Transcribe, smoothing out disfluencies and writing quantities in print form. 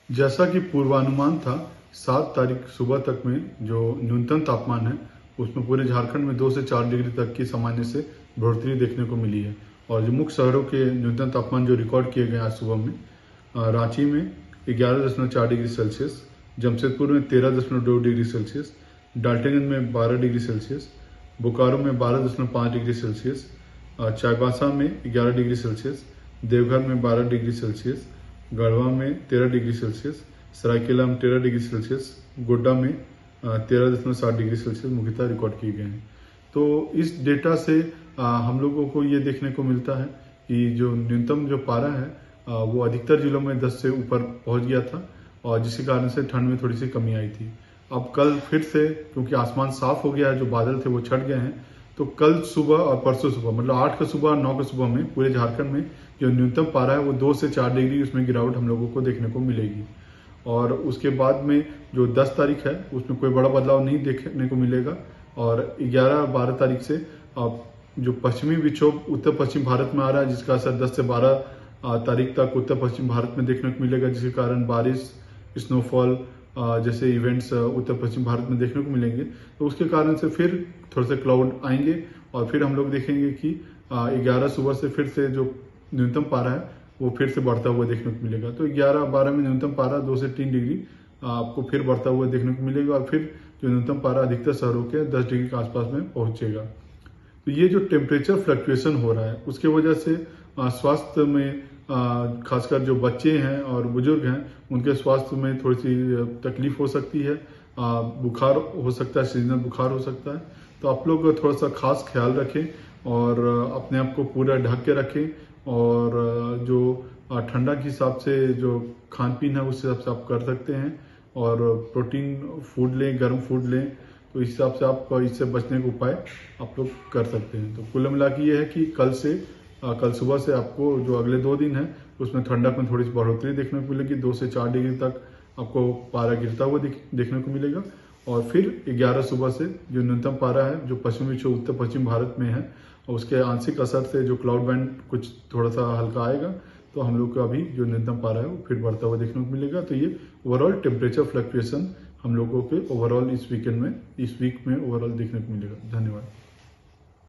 जैसा कि पूर्वानुमान था, 7 तारीख सुबह तक में जो न्यूनतम तापमान है उसमें पूरे झारखंड में 2 से 4 डिग्री तक की सामान्य से बढ़ोतरी देखने को मिली है। और जो मुख्य शहरों के न्यूनतम तापमान जो रिकॉर्ड किए गए आज सुबह में, रांची में 11.4 डिग्री सेल्सियस, जमशेदपुर में 13.2 डिग्री सेल्सियस, डाल्टनगंज में 12 डिग्री सेल्सियस, बोकारो में 12.5 डिग्री सेल्सियस, चाईबासा में 11 डिग्री सेल्सियस, देवघर में 12 डिग्री सेल्सियस, गढ़वा में 13 डिग्री सेल्सियस, सरायकेला में 13 डिग्री सेल्सियस, गोड्डा में 13.7 डिग्री सेल्सियस मुख्यतः रिकॉर्ड किए गए हैं। तो इस डेटा से हम लोगों को ये देखने को मिलता है कि जो न्यूनतम जो पारा है वो अधिकतर जिलों में 10 से ऊपर पहुंच गया था, और जिसके कारण से ठंड में थोड़ी सी कमी आई थी। अब कल फिर से, क्योंकि आसमान साफ हो गया है, जो बादल थे वो छट गए हैं, तो कल सुबह और परसों सुबह, मतलब 8 का सुबह और 9 का सुबह में पूरे झारखंड में जो न्यूनतम पारा है वो 2 से 4 डिग्री उसमें गिरावट हम लोगों को देखने को मिलेगी। और उसके बाद में जो 10 तारीख है उसमें कोई बड़ा बदलाव नहीं देखने को मिलेगा। और 11-12 तारीख से जो पश्चिमी विक्षोभ उत्तर पश्चिम भारत में आ रहा है, जिसका असर 10 से 12 तारीख तक उत्तर पश्चिम भारत में देखने को मिलेगा, जिसके कारण बारिश, स्नोफॉल जैसे इवेंट्स उत्तर पश्चिम भारत में देखने को मिलेंगे। तो उसके कारण से फिर थोड़े से क्लाउड आएंगे और फिर हम लोग देखेंगे कि 11 सुबह से फिर से जो न्यूनतम पारा है वो फिर से बढ़ता हुआ देखने को मिलेगा। तो 11-12 में न्यूनतम पारा 2 से 3 डिग्री आपको फिर बढ़ता हुआ देखने को मिलेगा, और फिर जो न्यूनतम पारा अधिकतर शहरों के 10 डिग्री के आसपास में पहुंचेगा। तो ये जो टेम्परेचर फ्लक्चुएशन हो रहा है उसके वजह से स्वास्थ्य में, खासकर जो बच्चे हैं और बुजुर्ग हैं, उनके स्वास्थ्य में थोड़ी सी तकलीफ हो सकती है, बुखार हो सकता है, सीजनल बुखार हो सकता है। तो आप लोग थोड़ा सा खास ख्याल रखें और अपने आप को पूरा ढक के रखें, और जो ठंडा के हिसाब से जो खान पीन है उस हिसाब से आप कर सकते हैं, और प्रोटीन फूड लें, गर्म फूड लें। तो इस हिसाब से आप इससे बचने के उपाय आप लोग कर सकते हैं। तो कुल मिला के ये है कि कल सुबह से आपको जो अगले 2 दिन है उसमें ठंडक में थोड़ी सी बढ़ोतरी देखने को मिलेगी। 2 से 4 डिग्री तक आपको पारा गिरता हुआ देखने को मिलेगा। और फिर 11 सुबह से जो न्यूनतम पारा है जो पश्चिमी विक्षोभ उत्तर पश्चिम भारत में है, और उसके आंशिक असर से जो क्लाउड बैंड कुछ थोड़ा सा हल्का आएगा, तो हम लोग का अभी जो न्यूनतम पारा है वो फिर बढ़ता हुआ देखने को मिलेगा। तो ये ओवरऑल टेम्परेचर फ्लक्चुएशन हम लोगों के ओवरऑल इस वीक में ओवरऑल देखने को मिलेगा। धन्यवाद।